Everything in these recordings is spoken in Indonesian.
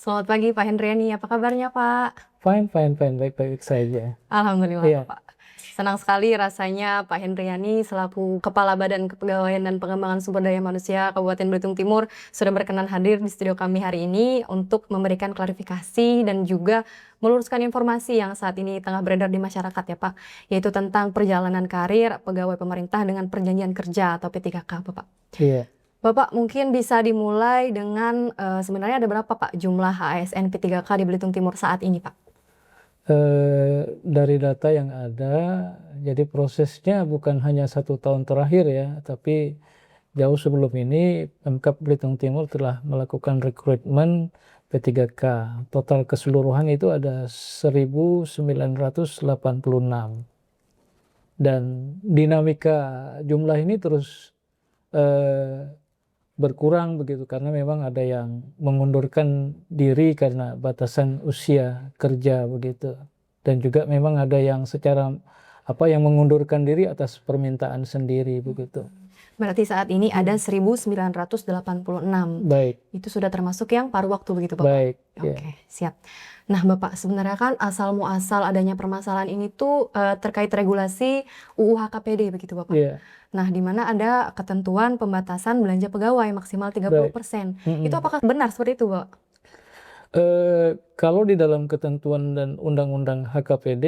Selamat pagi Pak Hendriani, apa kabarnya Pak? Fine, fine, fine, baik-baik saja. Alhamdulillah Iya, Pak. Senang sekali rasanya Pak Hendriani selaku Kepala Badan Kepegawaian dan Pengembangan Sumber Daya Manusia Kabupaten Belitung Timur sudah berkenan hadir di studio kami hari ini untuk memberikan klarifikasi dan juga meluruskan informasi yang saat ini tengah beredar di masyarakat ya Pak, yaitu tentang perjalanan karir pegawai pemerintah dengan perjanjian kerja atau P3K Bapak. iya. Bapak mungkin bisa dimulai dengan sebenarnya ada berapa Pak jumlah ASN P3K di Belitung Timur saat ini Pak? Dari data yang ada, jadi prosesnya bukan hanya 1 tahun terakhir ya, tapi jauh sebelum ini Pemkab Belitung Timur telah melakukan rekrutmen P3K. Total keseluruhan itu ada 1986. Dan dinamika jumlah ini terus eh, berkurang begitu karena memang ada yang mengundurkan diri karena batasan usia kerja begitu, dan juga memang ada yang secara yang mengundurkan diri atas permintaan sendiri begitu. Berarti saat ini ada 1986. Baik, Itu sudah termasuk yang paruh waktu begitu Bapak? baik, ya. Oke, siap. Nah Bapak, sebenarnya kan asal muasal adanya permasalahan ini tuh terkait regulasi UU HKPD begitu Bapak. Iya, Nah, di mana ada ketentuan pembatasan belanja pegawai maksimal baik. 30%. Itu apakah benar seperti itu, Pak? Kalau di dalam ketentuan dan undang-undang HKPD,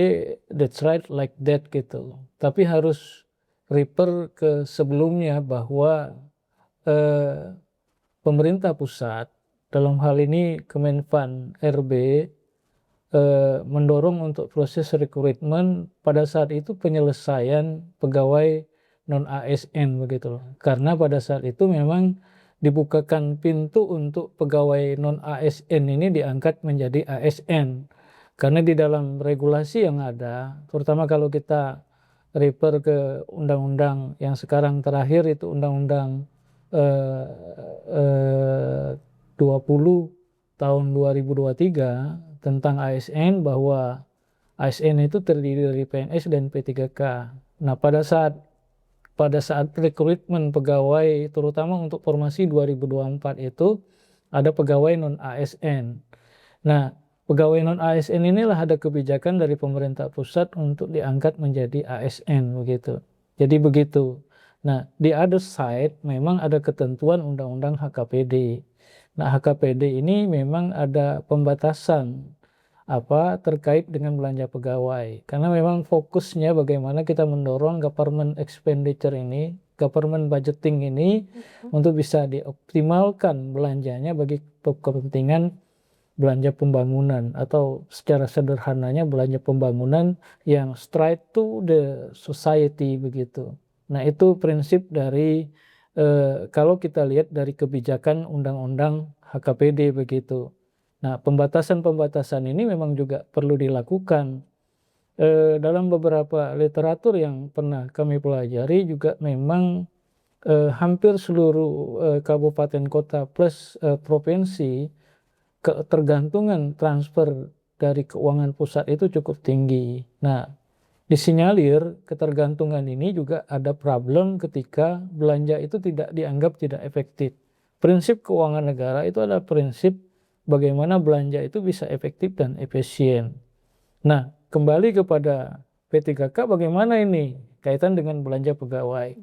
that's right like that gitu. Tapi harus refer ke sebelumnya bahwa eh, pemerintah pusat, dalam hal ini Kemenpan RB, mendorong untuk proses rekrutmen pada saat itu penyelesaian pegawai non ASN begitu loh. Karena pada saat itu memang dibukakan pintu untuk pegawai non ASN ini diangkat menjadi ASN. Karena di dalam regulasi yang ada, terutama kalau kita refer ke undang-undang yang sekarang terakhir itu Undang-Undang eh, eh, 20 tahun 2023 tentang ASN, bahwa ASN itu terdiri dari PNS dan P3K. Nah, pada saat rekrutmen pegawai terutama untuk formasi 2024 itu ada pegawai non ASN. Nah, pegawai non ASN inilah ada kebijakan dari pemerintah pusat untuk diangkat menjadi ASN begitu. Jadi begitu. Nah, di other side memang ada ketentuan Undang-Undang HKPD. Nah, HKPD ini memang ada pembatasan terkait dengan belanja pegawai. Karena memang fokusnya bagaimana kita mendorong government expenditure ini, government budgeting ini untuk bisa dioptimalkan belanjanya bagi kepentingan belanja pembangunan, atau secara sederhananya belanja pembangunan yang straight to the society begitu. Nah, itu prinsip dari kalau kita lihat dari kebijakan Undang-Undang HKPD begitu. Nah, pembatasan-pembatasan ini memang juga perlu dilakukan. Dalam beberapa literatur yang pernah kami pelajari juga memang hampir seluruh kabupaten kota plus provinsi, ketergantungan transfer dari keuangan pusat itu cukup tinggi. Nah, disinyalir ketergantungan ini juga ada problem ketika belanja itu tidak dianggap tidak efektif. Prinsip keuangan negara itu adalah prinsip bagaimana belanja itu bisa efektif dan efisien. Nah, kembali kepada P3K, bagaimana ini kaitan dengan belanja pegawai.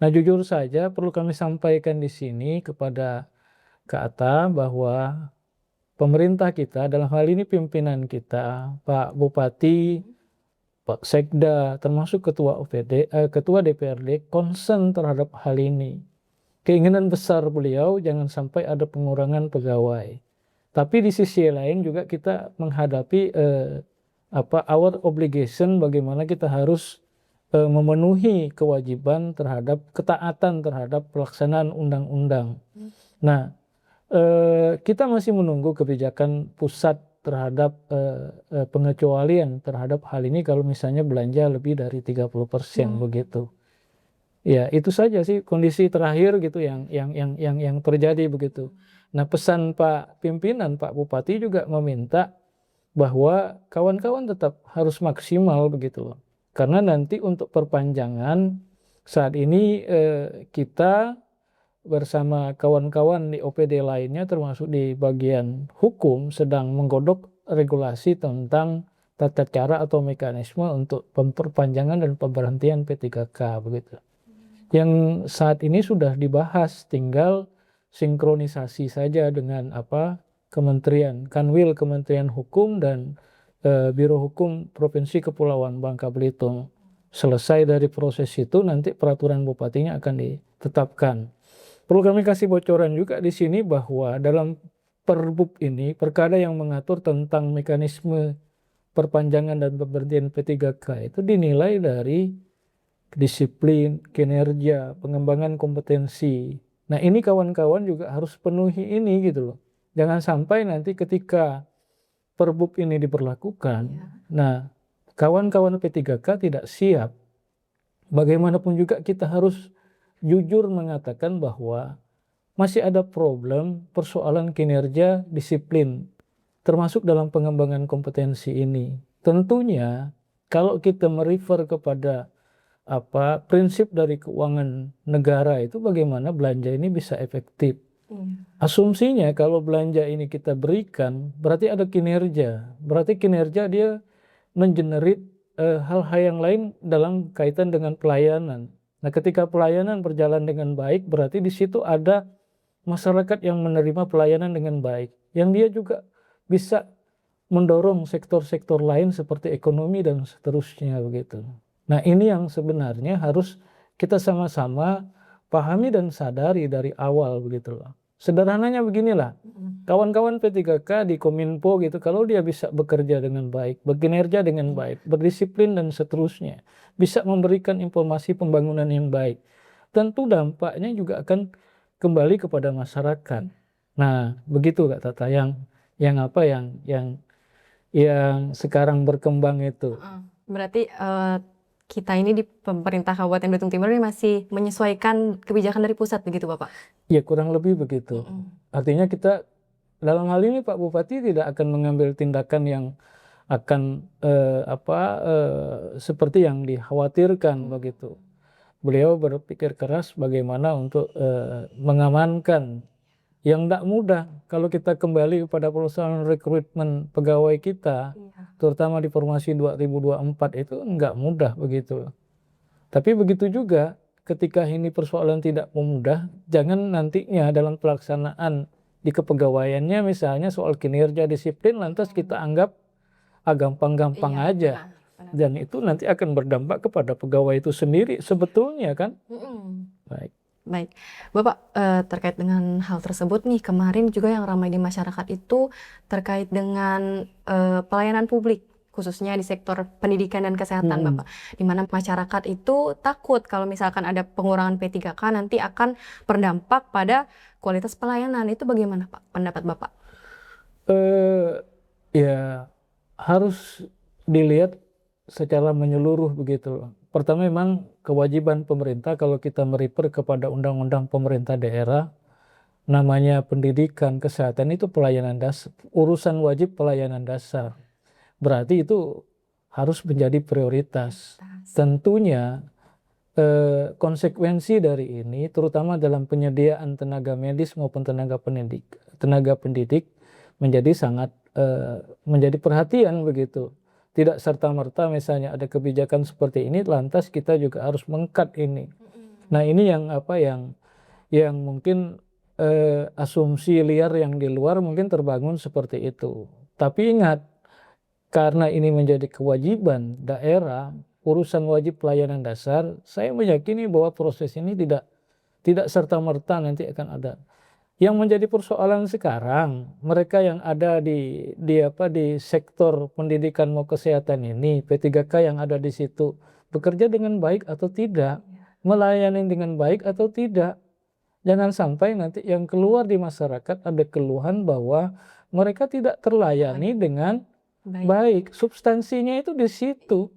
Nah, jujur saja perlu kami sampaikan di sini kepada Kak Atta bahwa pemerintah kita, dalam hal ini pimpinan kita, Pak Bupati, Pak Sekda, termasuk Ketua Ketua DPRD, concern terhadap hal ini. Keinginan besar beliau jangan sampai ada pengurangan pegawai. Tapi di sisi lain juga kita menghadapi our obligation, bagaimana kita harus memenuhi kewajiban terhadap ketaatan terhadap pelaksanaan undang-undang. Nah, kita masih menunggu kebijakan pusat terhadap pengecualian terhadap hal ini kalau misalnya belanja lebih dari 30% begitu. Ya, itu saja sih kondisi terakhir gitu yang terjadi begitu. Nah, pesan Pak Pimpinan, Pak Bupati juga meminta bahwa kawan-kawan tetap harus maksimal begitu loh. Karena nanti untuk perpanjangan saat ini kita bersama kawan-kawan di OPD lainnya termasuk di bagian hukum sedang menggodok regulasi tentang tata cara atau mekanisme untuk perpanjangan dan pemberhentian P3K begitu. Yang saat ini sudah dibahas, tinggal sinkronisasi saja dengan Kementerian Kanwil Kementerian Hukum dan Biro Hukum Provinsi Kepulauan Bangka Belitung. Selesai dari proses itu nanti peraturan bupatinya akan ditetapkan. Perlu kami kasih bocoran juga di sini bahwa dalam Perbup ini, perkada yang mengatur tentang mekanisme perpanjangan dan pemberhentian P3K itu dinilai dari disiplin, kinerja, pengembangan kompetensi. Nah ini kawan-kawan juga harus penuhi ini gitu loh. Jangan sampai nanti ketika Perbup ini diberlakukan, nah kawan-kawan P3K tidak siap. Bagaimanapun juga kita harus jujur mengatakan bahwa masih ada problem persoalan kinerja disiplin, termasuk dalam pengembangan kompetensi ini. Tentunya kalau kita merefer kepada prinsip dari keuangan negara itu bagaimana belanja ini bisa efektif. Asumsinya kalau belanja ini kita berikan berarti ada kinerja, berarti kinerja dia mengenerate hal-hal yang lain dalam kaitan dengan pelayanan. Nah ketika pelayanan berjalan dengan baik berarti di situ ada masyarakat yang menerima pelayanan dengan baik, yang dia juga bisa mendorong sektor-sektor lain seperti ekonomi dan seterusnya begitu. Nah ini yang sebenarnya harus kita sama-sama pahami dan sadari dari awal begitu loh. Sederhananya beginilah, kawan-kawan P3K di Kominfo gitu, kalau dia bisa bekerja dengan baik, berkinerja dengan baik, berdisiplin dan seterusnya, bisa memberikan informasi pembangunan yang baik, tentu dampaknya juga akan kembali kepada masyarakat. Nah begitu Kak Tata yang sekarang berkembang itu. Berarti kita ini di pemerintah Kabupaten Belitung Timur ini masih menyesuaikan kebijakan dari pusat begitu Bapak? Ya kurang lebih begitu. Artinya kita dalam hal ini Pak Bupati tidak akan mengambil tindakan yang akan seperti yang dikhawatirkan begitu. Beliau berpikir keras bagaimana untuk mengamankan yang tidak mudah. Kalau kita kembali kepada perusahaan rekrutmen pegawai kita, terutama di formasi 2024 itu nggak mudah begitu. Tapi begitu juga ketika ini persoalan tidak mudah, jangan nantinya dalam pelaksanaan di kepegawaiannya misalnya soal kinerja disiplin lantas kita anggap gampang-gampang aja. Dan itu nanti akan berdampak kepada pegawai itu sendiri sebetulnya kan. Baik, Bapak terkait dengan hal tersebut nih, kemarin juga yang ramai di masyarakat itu terkait dengan pelayanan publik, khususnya di sektor pendidikan dan kesehatan Bapak, di mana masyarakat itu takut kalau misalkan ada pengurangan P3K nanti akan berdampak pada kualitas pelayanan. Itu bagaimana Pak pendapat Bapak? Ya harus dilihat secara menyeluruh begitu. Pertama memang kewajiban pemerintah kalau kita merefer kepada undang-undang pemerintah daerah, namanya pendidikan, kesehatan itu pelayanan dasar, urusan wajib pelayanan dasar. Berarti itu harus menjadi prioritas. Tentunya konsekuensi dari ini terutama dalam penyediaan tenaga medis maupun tenaga pendidik menjadi sangat menjadi perhatian begitu. Tidak serta-merta misalnya ada kebijakan seperti ini lantas kita juga harus meng-cut ini. Nah ini yang mungkin asumsi liar yang di luar mungkin terbangun seperti itu. Tapi ingat, karena ini menjadi kewajiban daerah, urusan wajib pelayanan dasar, saya meyakini bahwa proses ini tidak serta-merta nanti akan ada. Yang menjadi persoalan sekarang, mereka yang ada di sektor pendidikan mau kesehatan ini, P3K yang ada di situ, bekerja dengan baik atau tidak, melayani dengan baik atau tidak. Jangan sampai nanti yang keluar di masyarakat ada keluhan bahwa mereka tidak terlayani dengan baik. Substansinya itu di situ.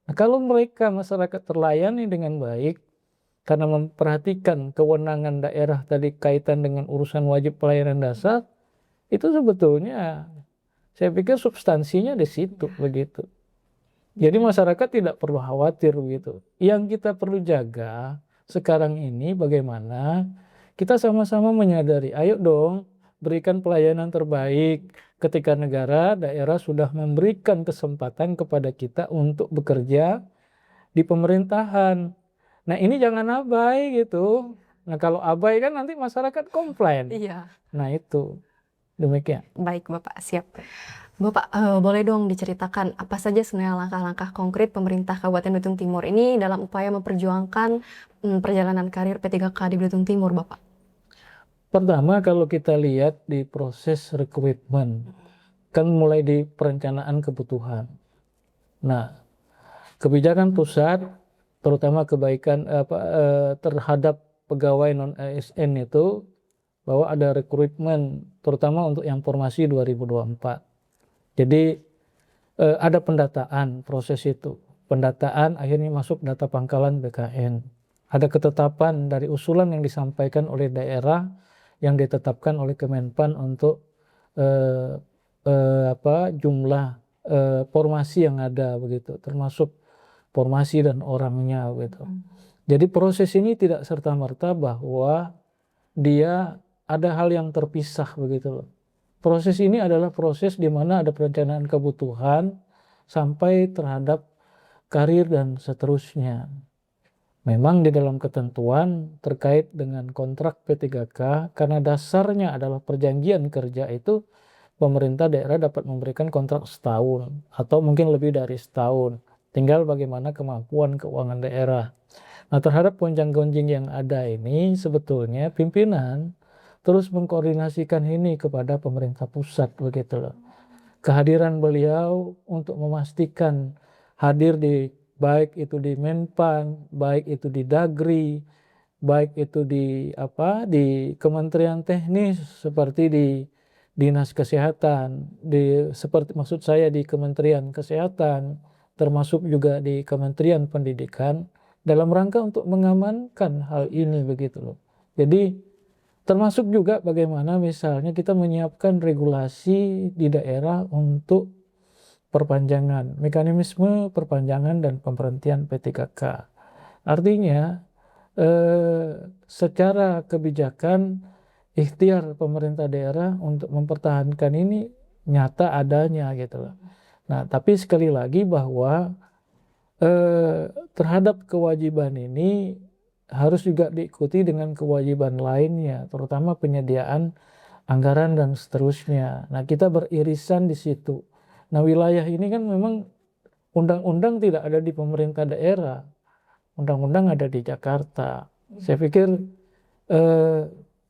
Nah, kalau mereka masyarakat terlayani dengan baik, karena memperhatikan kewenangan daerah tadi kaitan dengan urusan wajib pelayanan dasar, itu sebetulnya saya pikir substansinya di situ begitu. Jadi masyarakat tidak perlu khawatir begitu. Yang kita perlu jaga sekarang ini bagaimana kita sama-sama menyadari, ayo dong berikan pelayanan terbaik ketika negara, daerah sudah memberikan kesempatan kepada kita untuk bekerja di pemerintahan. Nah ini jangan abai gitu. Nah kalau abai kan nanti masyarakat komplain. Iya. Nah itu demikian. Baik Bapak, siap. Bapak, boleh dong diceritakan apa saja sebenarnya langkah-langkah konkret pemerintah Kabupaten Belitung Timur ini dalam upaya memperjuangkan perjalanan karir P3K di Belitung Timur, Bapak? Pertama kalau kita lihat di proses rekrutmen, kan mulai di perencanaan kebutuhan. Nah kebijakan pusat, terutama terhadap pegawai non-ASN itu, bahwa ada rekrutmen, terutama untuk yang formasi 2024. Jadi ada pendataan proses itu. Pendataan akhirnya masuk data pangkalan BKN. Ada ketetapan dari usulan yang disampaikan oleh daerah yang ditetapkan oleh Kemenpan untuk jumlah formasi yang ada begitu, termasuk formasi dan orangnya gitu. Jadi proses ini tidak serta-merta bahwa dia ada hal yang terpisah begitu loh. Proses ini adalah proses di mana ada perencanaan kebutuhan sampai terhadap karir dan seterusnya. Memang di dalam ketentuan terkait dengan kontrak P3K, karena dasarnya adalah perjanjian kerja itu, pemerintah daerah dapat memberikan kontrak setahun atau mungkin lebih dari setahun. Tinggal bagaimana kemampuan keuangan daerah. Nah terhadap gonjang-gonjing yang ada ini sebetulnya pimpinan terus mengkoordinasikan ini kepada pemerintah pusat begitu loh. Kehadiran beliau untuk memastikan hadir di baik itu di Menpan, baik itu di Dagri, baik itu di Kementerian Teknis seperti di Dinas Kesehatan, maksud saya di Kementerian Kesehatan, termasuk juga di Kementerian Pendidikan, dalam rangka untuk mengamankan hal ini begitu loh. Jadi termasuk juga bagaimana misalnya kita menyiapkan regulasi di daerah untuk perpanjangan, mekanisme perpanjangan dan pemberhentian P3K. Artinya secara kebijakan ikhtiar pemerintah daerah untuk mempertahankan ini nyata adanya gitu loh. Nah, tapi sekali lagi bahwa terhadap kewajiban ini harus juga diikuti dengan kewajiban lainnya, terutama penyediaan anggaran dan seterusnya. Nah, kita beririsan di situ. Nah, wilayah ini kan memang undang-undang tidak ada di pemerintah daerah. Undang-undang ada di Jakarta. Saya pikir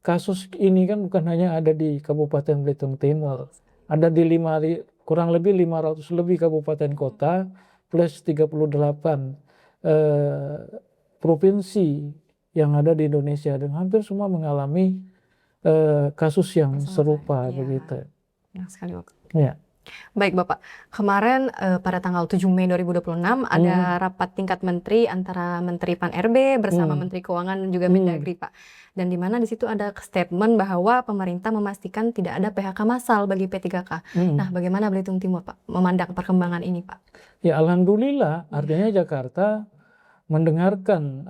kasus ini kan bukan hanya ada di Kabupaten Belitung Timur. Ada di kurang lebih 500 lebih kabupaten kota plus 38 provinsi yang ada di Indonesia, dan hampir semua mengalami kasus yang serupa Iya. begitu. Benar sekali, Bapak. Ya. Baik Bapak, kemarin pada tanggal 7 Mei 2026 ada rapat tingkat menteri antara Menteri Pan-RB bersama Menteri Keuangan dan juga Mendagri, Pak. Dan di mana di situ ada statement bahwa pemerintah memastikan tidak ada PHK massal bagi P3K. Nah, bagaimana Belitung Timur, Pak, memandang perkembangan ini, Pak? Ya alhamdulillah, artinya Jakarta mendengarkan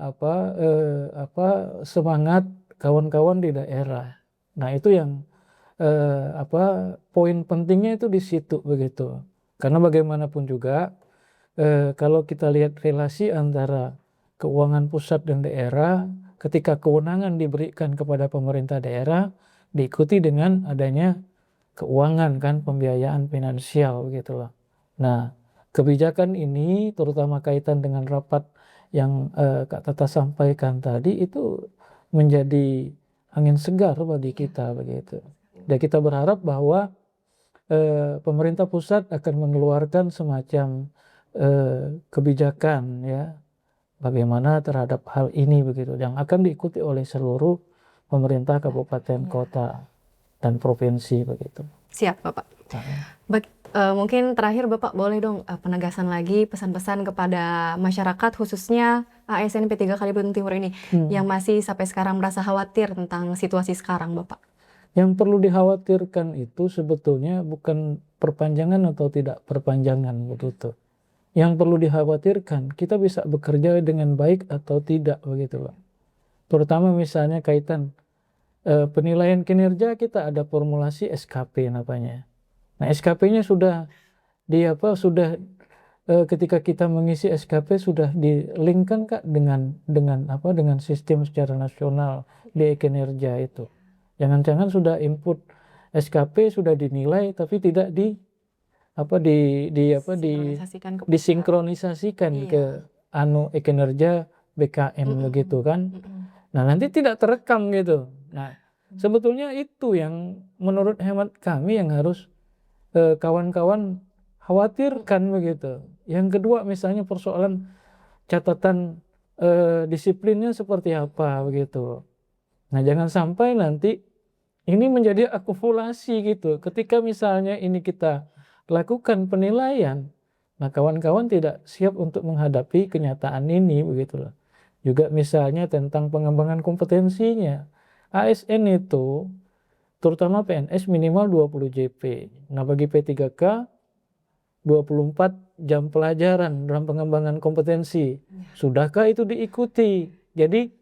semangat kawan-kawan di daerah. Nah itu yang poin pentingnya itu di situ begitu. Karena bagaimanapun juga kalau kita lihat relasi antara keuangan pusat dan daerah, ketika kewenangan diberikan kepada pemerintah daerah, diikuti dengan adanya keuangan kan, pembiayaan finansial gitu loh. Nah kebijakan ini terutama kaitan dengan rapat yang Kak Tata sampaikan tadi itu menjadi angin segar bagi kita begitu. Dan kita berharap bahwa pemerintah pusat akan mengeluarkan semacam kebijakan ya bagaimana terhadap hal ini begitu, yang akan diikuti oleh seluruh pemerintah kabupaten, kota, dan provinsi begitu. Siap, Bapak. Mungkin terakhir Bapak boleh dong penegasan lagi pesan-pesan kepada masyarakat khususnya ASN P3K Belitung Timur ini yang masih sampai sekarang merasa khawatir tentang situasi sekarang, Bapak. Yang perlu dikhawatirkan itu sebetulnya bukan perpanjangan atau tidak perpanjangan begitu. Yang perlu dikhawatirkan kita bisa bekerja dengan baik atau tidak begitu Pak. Terutama misalnya kaitan penilaian kinerja kita ada formulasi SKP namanya. Nah, SKP-nya sudah ketika kita mengisi SKP sudah di-link-kan Kak dengan sistem secara nasional di kinerja itu. Jangan-jangan sudah input SKP sudah dinilai tapi tidak Sinkronisasikan ke disinkronisasikan Iya. ke kinerja BKM begitu kan. Nah, nanti tidak terekam gitu. Nah, sebetulnya itu yang menurut hemat kami yang harus kawan-kawan khawatirkan begitu. Yang kedua misalnya persoalan catatan disiplinnya seperti apa begitu. Nah, jangan sampai nanti ini menjadi akumulasi gitu. Ketika misalnya ini kita lakukan penilaian, nah kawan-kawan tidak siap untuk menghadapi kenyataan ini begitu loh. Juga misalnya tentang pengembangan kompetensinya. ASN itu terutama PNS minimal 20 JP. Nah, bagi P3K 24 jam pelajaran dalam pengembangan kompetensi. Sudahkah itu diikuti? Jadi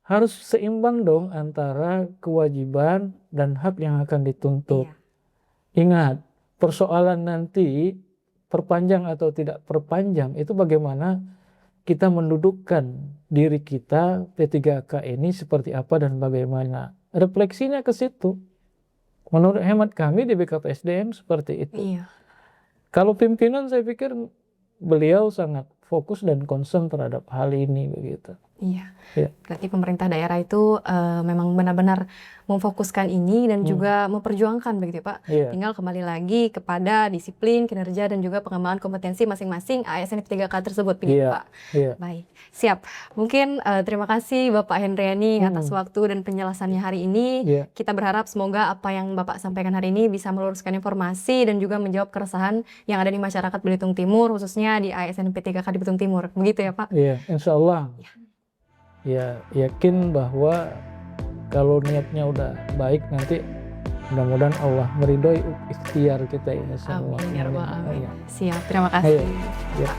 harus seimbang dong antara kewajiban dan hak yang akan dituntut. Ingat, persoalan nanti perpanjang atau tidak perpanjang itu bagaimana kita mendudukkan diri kita P3K ini seperti apa dan bagaimana. Refleksinya ke situ. Menurut hemat kami di BKPSDM seperti itu. Iya. Kalau pimpinan saya pikir beliau sangat fokus dan concern terhadap hal ini begitu. Iya. Ya. Berarti pemerintah daerah itu memang benar-benar memfokuskan ini dan juga memperjuangkan begitu ya Pak. Iya. Tinggal kembali lagi kepada disiplin, kinerja dan juga pengembangan kompetensi masing-masing ASN P3K tersebut begitu Iya. Pak. Iya. Baik, siap. Mungkin terima kasih Bapak Hendriani atas waktu dan penjelasannya hari ini. Iya. Kita berharap semoga apa yang Bapak sampaikan hari ini bisa meluruskan informasi dan juga menjawab keresahan yang ada di masyarakat Belitung Timur, khususnya di ASN P3K di Belitung Timur. Begitu ya Pak? Iya, insya Allah. Ya, yakin bahwa kalau niatnya udah baik nanti mudah-mudahan Allah meridhoi ikhtiar kita ya semua. Amin ya rabbal alamin. Iya. Siap, terima kasih. Iya.